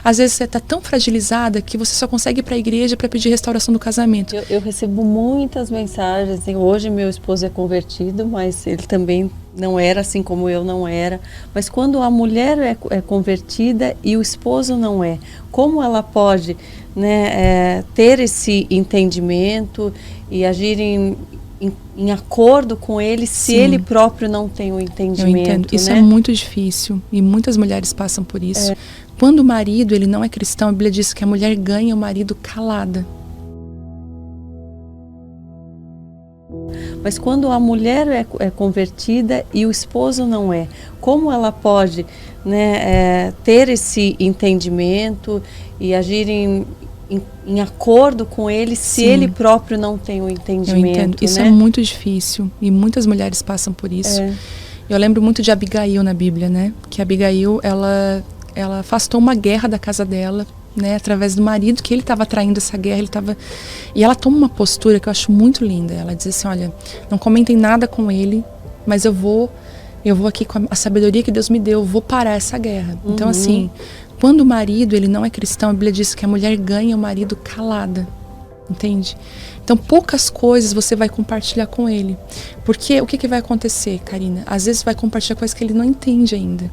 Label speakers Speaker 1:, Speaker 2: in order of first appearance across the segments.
Speaker 1: Às vezes você está tão fragilizada que você só consegue ir para a igreja para pedir restauração do casamento.
Speaker 2: Eu recebo muitas mensagens. Hoje meu esposo é convertido, mas ele também não era assim como eu não era. Mas quando a mulher é convertida e o esposo não é, como ela pode, né, ter esse entendimento e agir em acordo com ele, se ele próprio não tem o entendimento?
Speaker 1: Eu entendo. Isso
Speaker 2: né?
Speaker 1: é muito difícil e muitas mulheres passam por isso. Quando o marido ele não é cristão, a Bíblia diz que a mulher ganha o marido calada.
Speaker 2: Mas quando a mulher é convertida e o esposo não é, como ela pode, né, ter esse entendimento e agir em acordo com ele, se ele próprio não tem o entendimento?
Speaker 1: Eu entendo. Isso
Speaker 2: né?
Speaker 1: é muito difícil e muitas mulheres passam por isso. Eu lembro muito de Abigail na Bíblia, né? Que Abigail, ela afastou uma guerra da casa dela, né? Através do marido, que ele estava traindo essa guerra. E ela toma uma postura que eu acho muito linda. Ela diz assim, olha, não comentem nada com ele, mas eu vou aqui com a sabedoria que Deus me deu, eu vou parar essa guerra. Então, assim, quando o marido ele não é cristão, a Bíblia diz que a mulher ganha o marido calada, entende? Então, poucas coisas você vai compartilhar com ele. Porque o que vai acontecer, Karina? Às vezes vai compartilhar coisas que ele não entende ainda.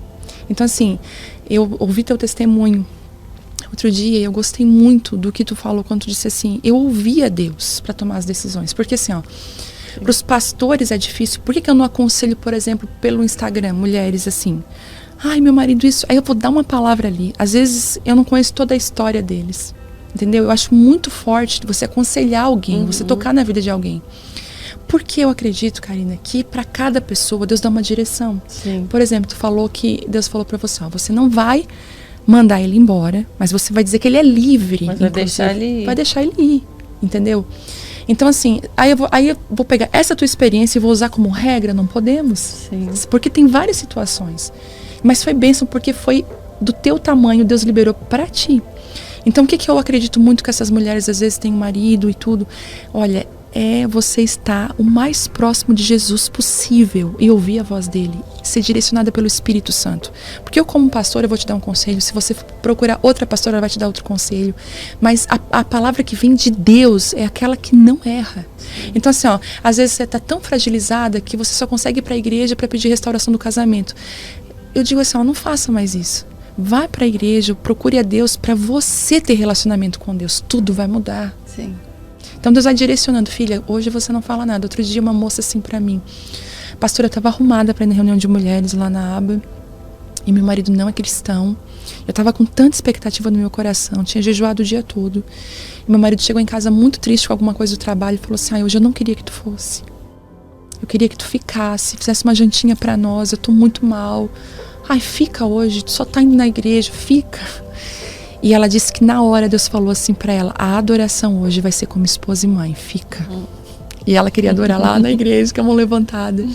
Speaker 1: Então, assim, eu ouvi teu testemunho outro dia, eu gostei muito do que tu falou quando tu disse assim, eu ouvi a Deus para tomar as decisões. Porque assim, ó, para os pastores é difícil. Por que eu não aconselho, por exemplo, pelo Instagram, mulheres assim, ai, meu marido isso, aí eu vou dar uma palavra ali. Às vezes eu não conheço toda a história deles, entendeu? Eu acho muito forte você aconselhar alguém, você tocar na vida de alguém. Porque eu acredito, Karina, que para cada pessoa Deus dá uma direção.
Speaker 2: Sim.
Speaker 1: Por exemplo, tu falou que Deus falou para você, ó, você não vai mandar ele embora, mas você vai dizer que ele é livre.
Speaker 2: Mas vai deixar ele ir.
Speaker 1: Vai deixar ele ir, entendeu? Então, assim, aí eu vou pegar essa tua experiência e vou usar como regra, não podemos.
Speaker 2: Sim.
Speaker 1: Porque tem várias situações. Mas foi bênção porque foi do teu tamanho, Deus liberou para ti. Então, o que eu acredito muito que essas mulheres às vezes têm marido e tudo? Olha, você estar o mais próximo de Jesus possível e ouvir a voz dele, ser direcionada pelo Espírito Santo. Porque eu, como pastora, eu vou te dar um conselho, se você procurar outra pastora, ela vai te dar outro conselho, mas a palavra que vem de Deus é aquela que não erra. Então, assim, ó, às vezes você está tão fragilizada que você só consegue ir para a igreja para pedir restauração do casamento. Eu digo assim, ó, não faça mais isso. Vá para a igreja, procure a Deus para você ter relacionamento com Deus. Tudo vai mudar.
Speaker 2: Sim.
Speaker 1: Então Deus vai direcionando, filha, hoje você não fala nada. Outro dia uma moça assim pra mim, pastora, eu estava arrumada para ir na reunião de mulheres lá na aba, e meu marido não é cristão. Eu estava com tanta expectativa no meu coração, tinha jejuado o dia todo. E meu marido chegou em casa muito triste com alguma coisa do trabalho e falou assim, hoje eu não queria que tu fosse. Eu queria que tu ficasse, fizesse uma jantinha para nós, eu tô muito mal. Ai, fica hoje, tu só tá indo na igreja, fica. E ela disse que na hora Deus falou assim pra ela, a adoração hoje vai ser como esposa e mãe, fica. E ela queria adorar lá na igreja, com a mão levantada.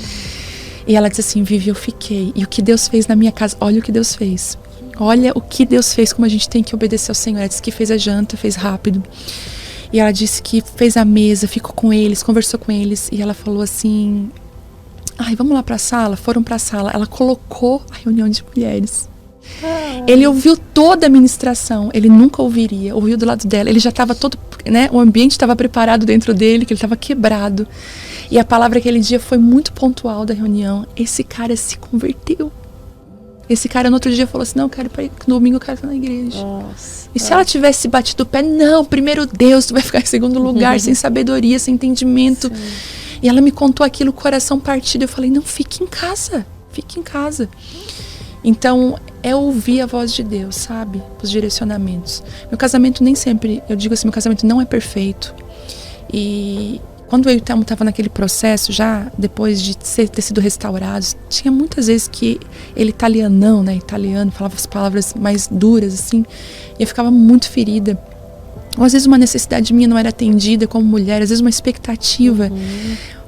Speaker 1: E ela disse assim, Vivi, eu fiquei. E o que Deus fez na minha casa, olha o que Deus fez. Olha o que Deus fez, como a gente tem que obedecer ao Senhor. Ela disse que fez a janta, fez rápido. E ela disse que fez a mesa, ficou com eles, conversou com eles. E ela falou assim, ai, vamos lá pra sala? Foram pra sala. Ela colocou a reunião de mulheres. Ele ouviu toda a ministração, ele nunca ouviria, ouviu do lado dela, ele já estava todo, né, o ambiente estava preparado dentro dele, que ele estava quebrado, e a palavra aquele dia foi muito pontual da reunião, esse cara se converteu. Esse cara no outro dia falou assim, não, eu quero ir no domingo, eu quero estar na igreja.
Speaker 2: Nossa.
Speaker 1: E se ela tivesse batido o pé, não, primeiro Deus, tu vai ficar em segundo lugar, sem sabedoria, sem entendimento. Sim. E ela me contou aquilo, o coração partido, eu falei, não, fique em casa. Então, é ouvir a voz de Deus, sabe? Os direcionamentos. Meu casamento nem sempre, eu digo assim, meu casamento não é perfeito. E quando eu e o Telmo estava naquele processo, já depois de ter sido restaurados, tinha muitas vezes que ele italiano, falava as palavras mais duras, assim, e eu ficava muito ferida. Ou às vezes uma necessidade minha não era atendida como mulher, às vezes uma expectativa.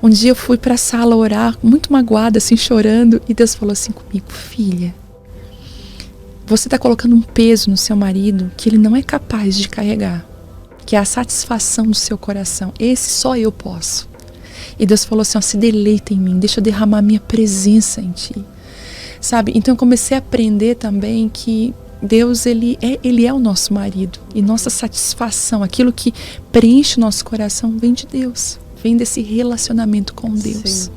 Speaker 1: Um dia eu fui para a sala orar, muito magoada, assim, chorando, e Deus falou assim comigo, filha, você está colocando um peso no seu marido que ele não é capaz de carregar, que é a satisfação do seu coração. Esse só eu posso. E Deus falou assim, se deleita em mim, deixa eu derramar minha presença em ti. Sabe? Então eu comecei a aprender também que Deus, ele é o nosso marido. E nossa satisfação, aquilo que preenche o nosso coração, vem de Deus. Vem desse relacionamento com Deus.
Speaker 2: Sim.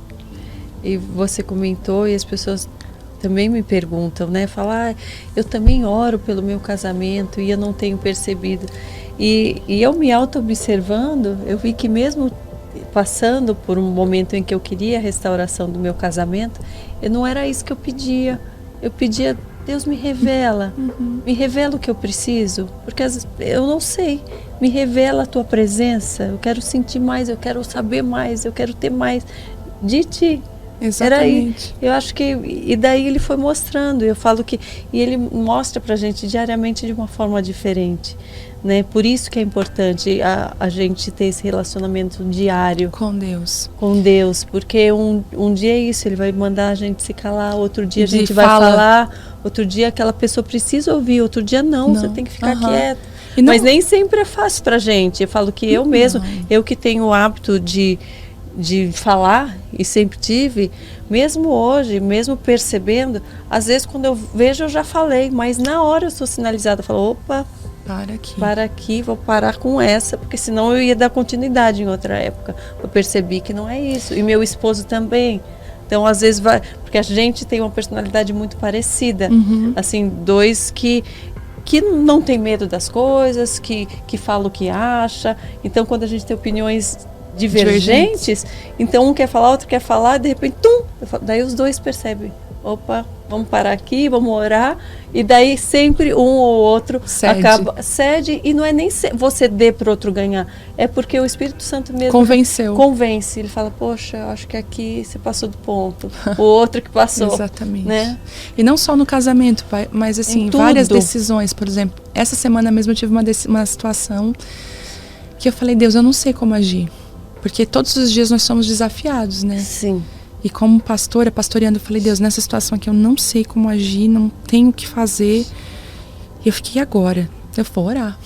Speaker 2: E você comentou, e as pessoas também me perguntam, né? Falar, eu também oro pelo meu casamento e eu não tenho percebido. E eu me auto-observando, eu vi que mesmo passando por um momento em que eu queria a restauração do meu casamento, não era isso que eu pedia. Eu pedia, Deus me revela o que eu preciso, porque eu não sei. Me revela a tua presença, eu quero sentir mais, eu quero saber mais, eu quero ter mais de ti.
Speaker 1: Exatamente.
Speaker 2: Eu acho que, e daí ele foi mostrando, eu falo que, e ele mostra pra gente diariamente de uma forma diferente, né? Por isso que é importante a gente ter esse relacionamento diário
Speaker 1: Com Deus.
Speaker 2: Com Deus, porque um dia é isso, ele vai mandar a gente se calar, outro dia a gente vai
Speaker 1: fala.
Speaker 2: falar, outro dia aquela pessoa precisa ouvir, outro dia não. Você tem que ficar quieto. Mas nem sempre é fácil pra gente. Eu falo que eu mesmo, eu que tenho o hábito de falar, e sempre tive, mesmo hoje, mesmo percebendo, às vezes quando eu vejo eu já falei, mas na hora eu sou sinalizada, eu falo, opa, para aqui, vou parar com essa, porque senão eu ia dar continuidade em outra época. Eu percebi que não é isso, e meu esposo também. Então às vezes vai, porque a gente tem uma personalidade muito parecida, assim, dois que não tem medo das coisas, que fala o que acha. Então quando a gente tem opiniões divergentes, então um quer falar, outro quer falar, de repente, daí os dois percebem, opa, vamos parar aqui, vamos orar, e daí sempre um ou outro cede, e não é nem você dê para o outro ganhar, é porque o Espírito Santo mesmo convence, ele fala, poxa, eu acho que aqui você passou do ponto, o outro que passou.
Speaker 1: Exatamente.
Speaker 2: Né?
Speaker 1: E não só no casamento, mas assim, várias decisões, por exemplo, essa semana mesmo eu tive uma situação que eu falei, Deus, eu não sei como agir. Porque todos os dias nós somos desafiados, né?
Speaker 2: Sim.
Speaker 1: E como pastora, pastoreando, eu falei, Deus, nessa situação aqui eu não sei como agir, não tenho o que fazer. E eu fiquei, agora? Eu vou orar.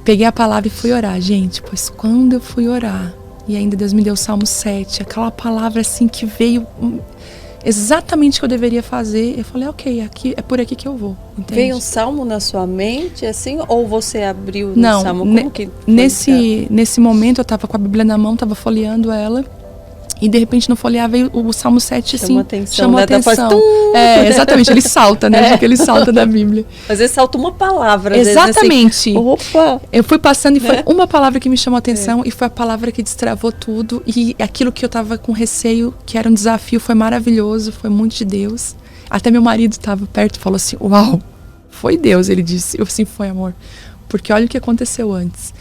Speaker 1: Peguei a palavra e fui orar, gente. Pois quando eu fui orar, e ainda Deus me deu o Salmo 7, aquela palavra assim que veio exatamente o que eu deveria fazer, eu falei, ok, aqui, é por aqui que eu vou. Entende?
Speaker 2: Veio um salmo na sua mente, assim, ou você abriu no salmo? Como que
Speaker 1: nesse momento eu estava com a Bíblia na mão, estava folheando ela, e de repente no folhear veio o Salmo 7, assim, chamou atenção. Exatamente, ele salta, né? Ele salta da Bíblia.
Speaker 2: Às vezes salta uma palavra.
Speaker 1: Exatamente.
Speaker 2: Vezes, assim, opa!
Speaker 1: Eu fui passando e foi uma palavra que me chamou atenção, e foi a palavra que destravou tudo, e aquilo que eu estava com receio, que era um desafio, foi maravilhoso, foi muito de Deus. Até meu marido estava perto e falou assim, uau, foi Deus, ele disse. Eu assim, foi amor. Porque olha o que aconteceu antes.